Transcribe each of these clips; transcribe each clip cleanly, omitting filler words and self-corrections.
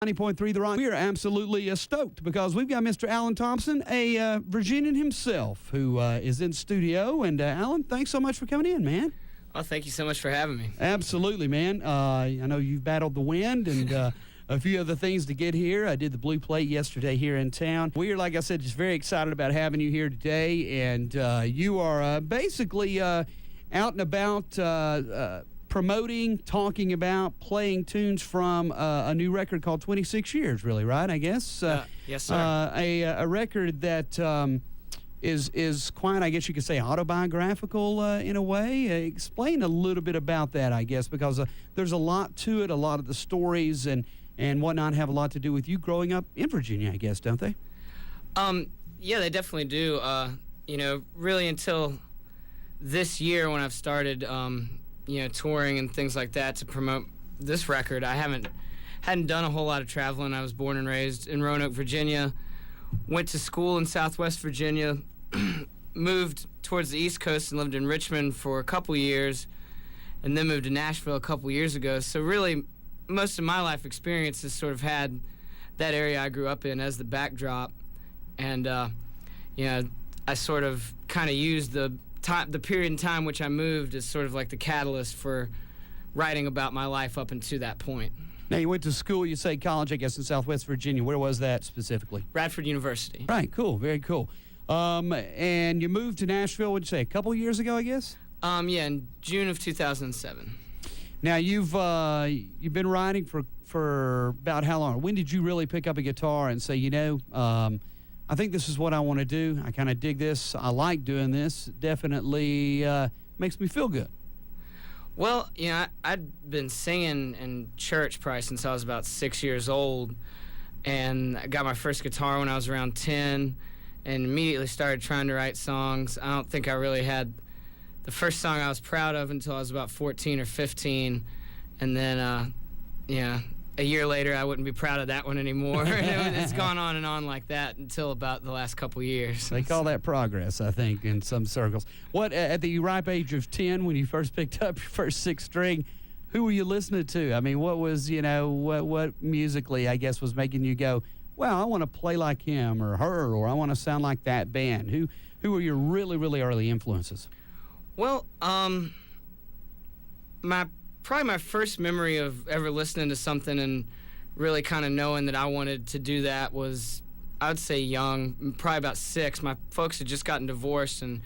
90.3 The Rock. We are absolutely stoked because we've got Mr. Alan Thompson, a Virginian himself, who is in studio. And Alan, thanks so much for coming in, man. Oh, thank you so much for having me. Absolutely, man. I know you've battled the wind and a few other things to get here. I did the Blue Plate yesterday here in town. We are, like I said, just very excited about having you here today. And you are basically out and about promoting, talking about, playing tunes from a new record called 26 Years, really, right, I guess? Yes, sir. A record that is quite, I guess you could say, autobiographical in a way. Explain a little bit about that, I guess, because there's a lot to it. A lot of the stories and whatnot have a lot to do with you growing up in Virginia, I guess, don't they? Yeah, they definitely do. Really until this year when I've started touring and things like that to promote this record, I hadn't done a whole lot of traveling. I was born and raised in Roanoke, Virginia, went to school in Southwest Virginia, moved towards the East Coast and lived in Richmond for a couple years, and then moved to Nashville a couple years ago. So really, most of my life experience has sort of had that area I grew up in as the backdrop, and I sort of kind of used the period in time which I moved is sort of like the catalyst for writing about my life up until that point. Now, you went to school, you say college, I guess, in Southwest Virginia. Where was that specifically? Radford University. Right, cool, very cool. And you moved to Nashville, what'd you say, a couple years ago, I guess? Yeah, in June of 2007. Now, you've been writing for about how long? When did you really pick up a guitar and say, I think this is what I want to do. I kind of dig this. I like doing this. Definitely makes me feel good. Well, I'd been singing in church probably since I was about 6 years old, and I got my first guitar when I was around 10, and immediately started trying to write songs. I don't think I really had the first song I was proud of until I was about 14 or 15, and then, a year later, I wouldn't be proud of that one anymore. It's gone on and on like that until about the last couple years. They call that progress, I think, in some circles. What, at the ripe age of 10, when you first picked up your first six string, who were you listening to? I mean, what was, what musically, I guess, was making you go, well, I want to play like him or her, or I want to sound like that band? Who were your really, really early influences? Well, probably my first memory of ever listening to something and really kind of knowing that I wanted to do that was, I would say, young, probably about 6. My folks had just gotten divorced, and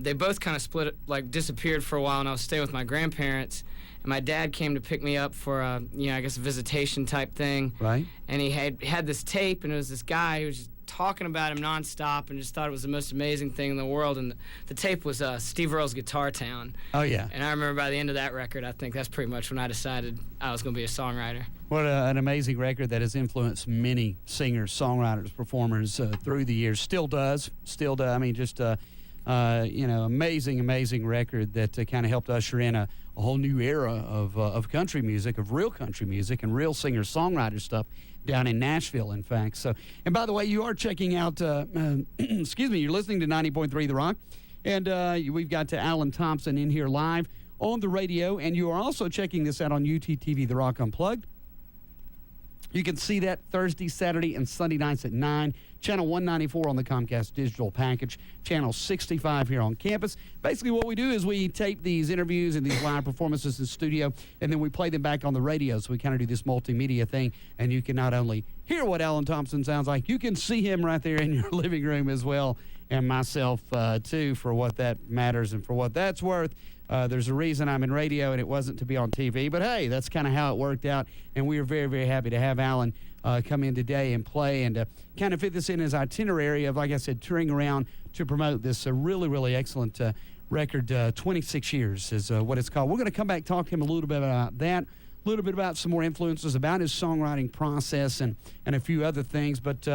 they both kind of disappeared for a while, and I was staying with my grandparents. And my dad came to pick me up for a visitation type thing. Right. And he had this tape, and it was this guy who was just talking about him nonstop, and just thought it was the most amazing thing in the world. And the tape was Steve Earle's Guitar Town. Oh, yeah. And I remember by the end of that record, I think that's pretty much when I decided I was going to be a songwriter. What an amazing record that has influenced many singers, songwriters, performers through the years. Still does. I mean, just amazing record that kind of helped usher in a whole new era of country music, of real country music and real singer-songwriter stuff down in Nashville, in fact. So, and by the way, you are checking out, excuse me, you're listening to 90.3 The Rock, and we've got Alan Thompson in here live on the radio, and you are also checking this out on UTTV The Rock Unplugged. You can see that Thursday, Saturday, and Sunday nights at 9. Channel 194 on the Comcast digital package. Channel 65 here on campus. Basically, what we do is we tape these interviews and these live performances in the studio, and then we play them back on the radio. So we kind of do this multimedia thing, and you can not only hear what Alan Thompson sounds like, you can see him right there in your living room as well, and myself, too, for what that matters and for what that's worth. There's a reason I'm in radio, and it wasn't to be on TV. But, hey, that's kind of how it worked out, and we are very, very happy to have Alan come in today and play and kind of fit this in his itinerary of, like I said, touring around to promote this really, really excellent record. 26 Years is what it's called. We're going to come back, talk to him a little bit about that, a little bit about some more influences, about his songwriting process and a few other things. But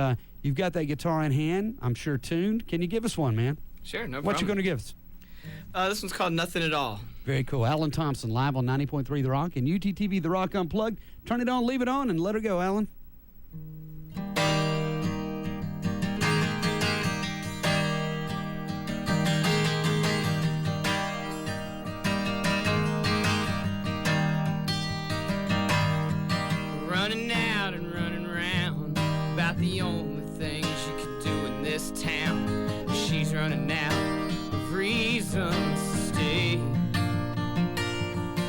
you've got that guitar in hand, I'm sure tuned. Can you give us one, man? Sure, no problem. What you going to give us? This one's called Nothing at All. Very cool. Alan Thompson, live on 90.3 The Rock and UTTV The Rock Unplugged. Turn it on, leave it on, and let her go, Alan. Running out and and running round about the only things you can do in this town. She's running out of reasons to stay,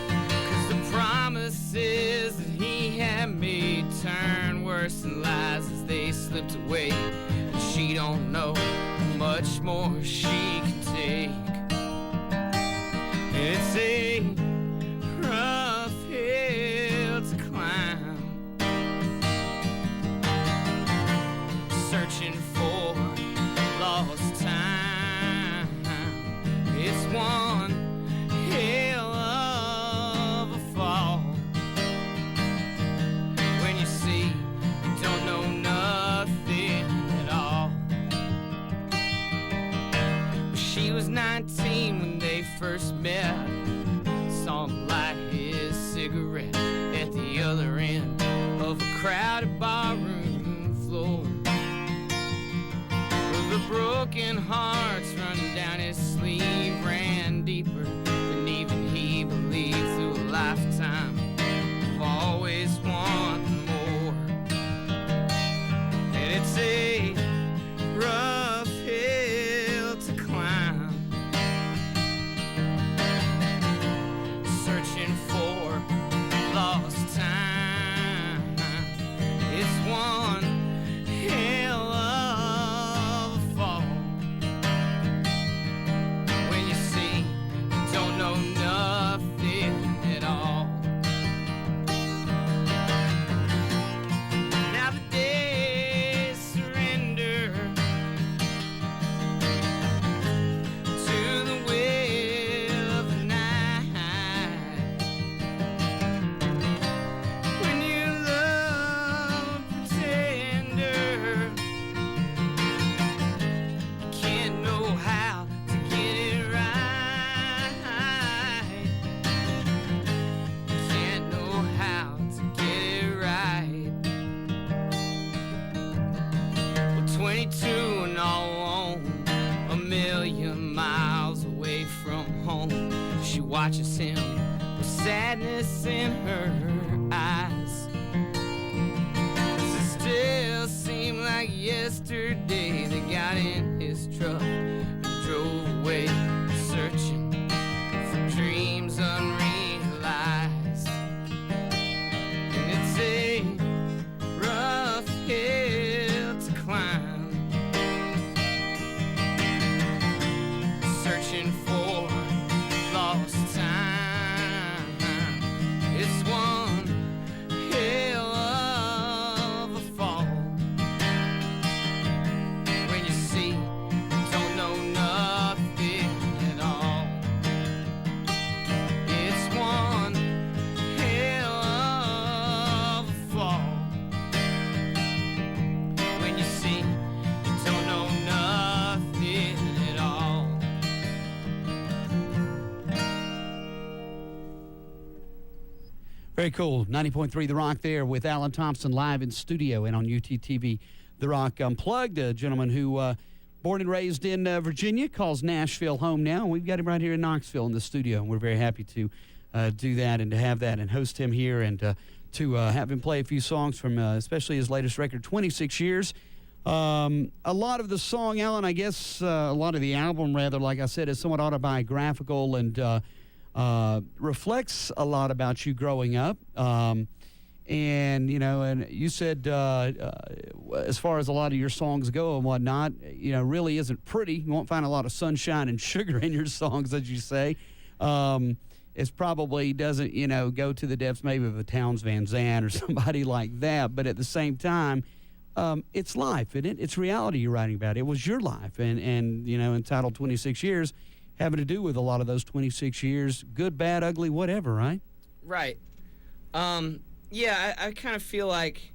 'cause the promises that he had made turned worse than lies as they slipped away, and she don't know how much more she can take. It's a rough hill to climb, searching for lost time. It's one hell of a fall when you see you don't know nothing at all. She was 19 when they first met. Saw him light his cigarette at the other end of a crowded barroom floor, with the broken hearts running down his sleeve ran deeper than even he believed, through a lifetime of always wanting more. And it's a rough hill to climb, searching for lost time. It's one hell of a fall when you see you don't know nothing at all. Now the days surrender to the will of the night. When you love a pretender, you can't know how to get it right. You can't know how to get it right. Well, 22 and all alone, a million miles away from home, she watches him with sadness in her eyes. Does it still seem like yesterday they got in his truck and drove away, searching for dreams unrealized? And it's a rough hill to climb, searching for lost time. It's one hell of a fall when you see you don't know nothing at all. It's one hell of a fall when you see you don't know nothing at all. Very cool. 90.3 The Rock there with Alan Thompson live in studio and on UTTV The Rock Unplugged, a gentleman who born and raised in Virginia, calls Nashville home now. We've got him right here in Knoxville in the studio, and we're very happy to do that and to have that and host him here and to have him play a few songs from especially his latest record, 26 Years. A lot of the song, Alan, I guess a lot of the album, rather, like I said, is somewhat autobiographical and reflects a lot about you growing up. And, you know, and you said as far as a lot of your songs go and whatnot, you know, really isn't pretty. You won't find a lot of sunshine and sugar in your songs, as you say. It probably doesn't, you know, go to the depths maybe of a Townes Van Zandt or somebody like that. But at the same time, it's life, isn't it? It's reality you're writing about. It was your life. And you know, entitled 26 Years, having to do with a lot of those 26 years, good, bad, ugly, whatever, right? Right. Yeah, I kind of feel like,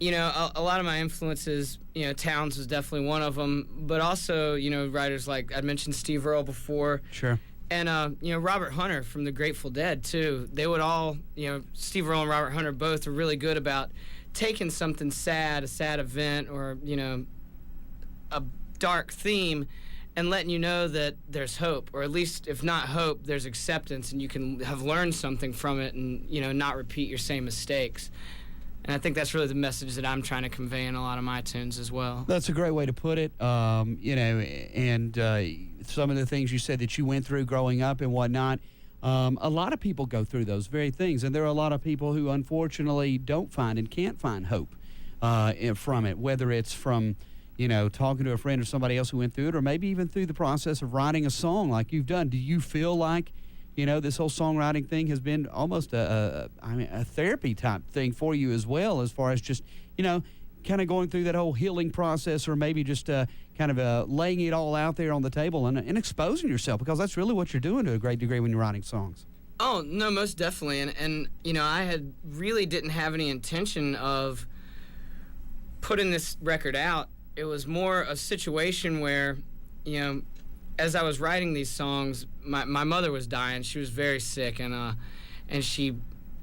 you know, a lot of my influences, you know, Townes was definitely one of them, but also, you know, writers like, I mentioned Steve Earle before. Sure. And, you know, Robert Hunter from the Grateful Dead, too. They would all, you know, Steve Earle and Robert Hunter both are really good about taking something sad, a sad event, or, you know, a dark theme, and letting you know that there's hope, or at least, if not hope, there's acceptance, and you can have learned something from it and, you know, not repeat your same mistakes. And I think that's really the message that I'm trying to convey in a lot of my tunes as well. That's a great way to put it. And some of the things you said that you went through growing up and whatnot, a lot of people go through those very things. And there are a lot of people who unfortunately don't find and can't find hope from it, whether it's from, talking to a friend or somebody else who went through it, or maybe even through the process of writing a song like you've done. Do you feel like, this whole songwriting thing has been almost a therapy type thing for you as well, as far as just, kind of going through that whole healing process, or maybe just kind of laying it all out there on the table and exposing yourself, because that's really what you're doing to a great degree when you're writing songs. Oh, no, most definitely. And I had really didn't have any intention of putting this record out. It was more a situation where, as I was writing these songs, my mother was dying. She was very sick, and she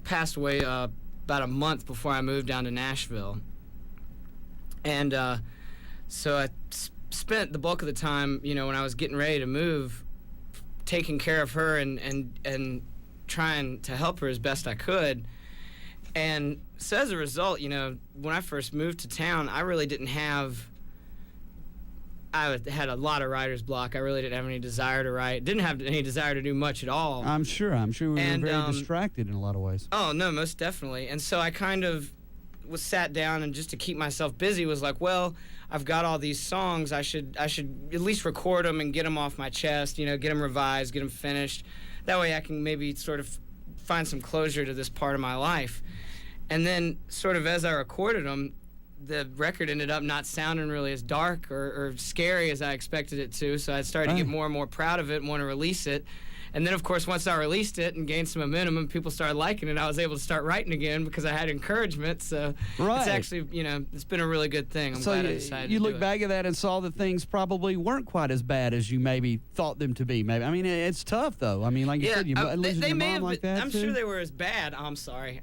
passed away about a month before I moved down to Nashville. And so I spent the bulk of the time, when I was getting ready to move, taking care of her and trying to help her as best I could. And so as a result, when I first moved to town, I really didn't have... I had a lot of writer's block. I really didn't have any desire to write. Didn't have any desire to do much at all. I'm sure we were very distracted in a lot of ways. Oh, no, most definitely. And so I kind of was sat down, and just to keep myself busy was like, well, I've got all these songs. I should at least record them and get them off my chest, get them revised, get them finished. That way I can maybe sort of find some closure to this part of my life. And then sort of as I recorded them, the record ended up not sounding really as dark or scary as I expected it to, so I started to get more and more proud of it and want to release it. And then, of course, once I released it and gained some momentum and people started liking it, I was able to start writing again because I had encouragement. So it's actually, it's been a really good thing. I'm glad I decided to do it. You look back at that and saw that things probably weren't quite as bad as you maybe thought them to be. Maybe. I mean, it's tough, though. I mean, like you said, you losing your mom like that, I'm sure they were as bad. I'm sorry.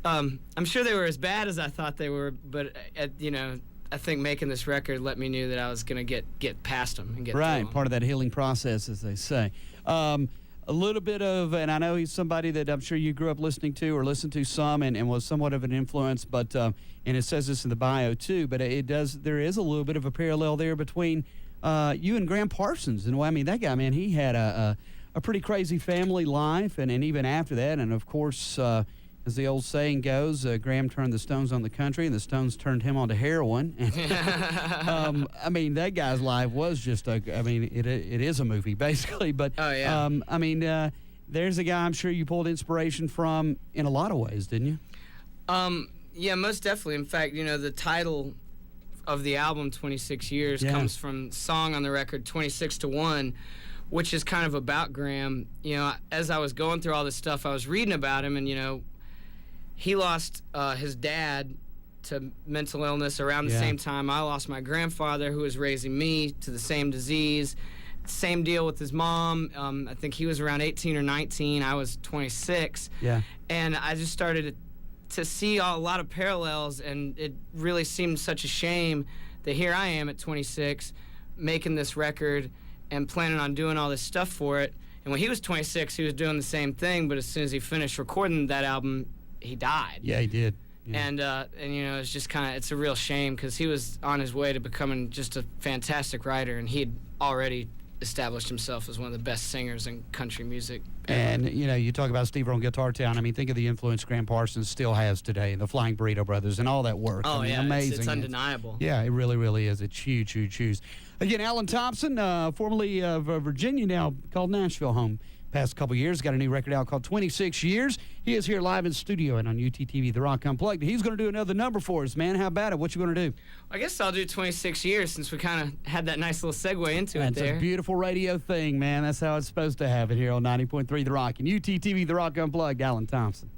I'm sure they were as bad as I thought they were, but I think making this record let me know that I was going to get past them and get through them. Part of that healing process, as they say. A little bit of, and I know he's somebody that I'm sure you grew up listening to or listened to some, and was somewhat of an influence, but and it says this in the bio too, but there is a little bit of a parallel there between you and Graham Parsons. And I mean, that guy, man, he had a pretty crazy family life, and even after that, and of course, as the old saying goes, Graham turned the Stones on the country, and the Stones turned him on to heroin. I mean, that guy's life was just it is a movie, basically. But, oh, yeah. There's a guy I'm sure you pulled inspiration from in a lot of ways, didn't you? Yeah, most definitely. In fact, the title of the album, 26 Years, comes from song on the record, 26 to 1, which is kind of about Graham. As I was going through all this stuff, I was reading about him, and, he lost his dad to mental illness around the same time. I lost my grandfather, who was raising me, to the same disease. Same deal with his mom. I think he was around 18 or 19. I was 26. Yeah. And I just started to see a lot of parallels, and it really seemed such a shame that here I am at 26 making this record and planning on doing all this stuff for it. And when he was 26, he was doing the same thing, but as soon as he finished recording that album, he died. Yeah, he did. Yeah. And it's just it's a real shame, because he was on his way to becoming just a fantastic writer, and he had already established himself as one of the best singers in country music ever. And, you talk about Steve on Guitar Town. I mean, think of the influence Graham Parsons still has today, and the Flying Burrito Brothers and all that work. Oh, yeah, amazing. It's undeniable. Yeah, it really, really is. It's huge, huge, huge. Again, Alan Thompson, formerly of Virginia, now called Nashville home. Past couple years, got a new record out called 26 Years. He is here live in studio and on UTTV, The Rock Unplugged. He's going to do another number for us, man. How about it? What you going to do? I guess I'll do 26 Years, since we kind of had that nice little segue into it there. That's a beautiful radio thing, man. That's how it's supposed to have it here on 90.3 The Rock and UTTV, The Rock Unplugged. Alan Thompson.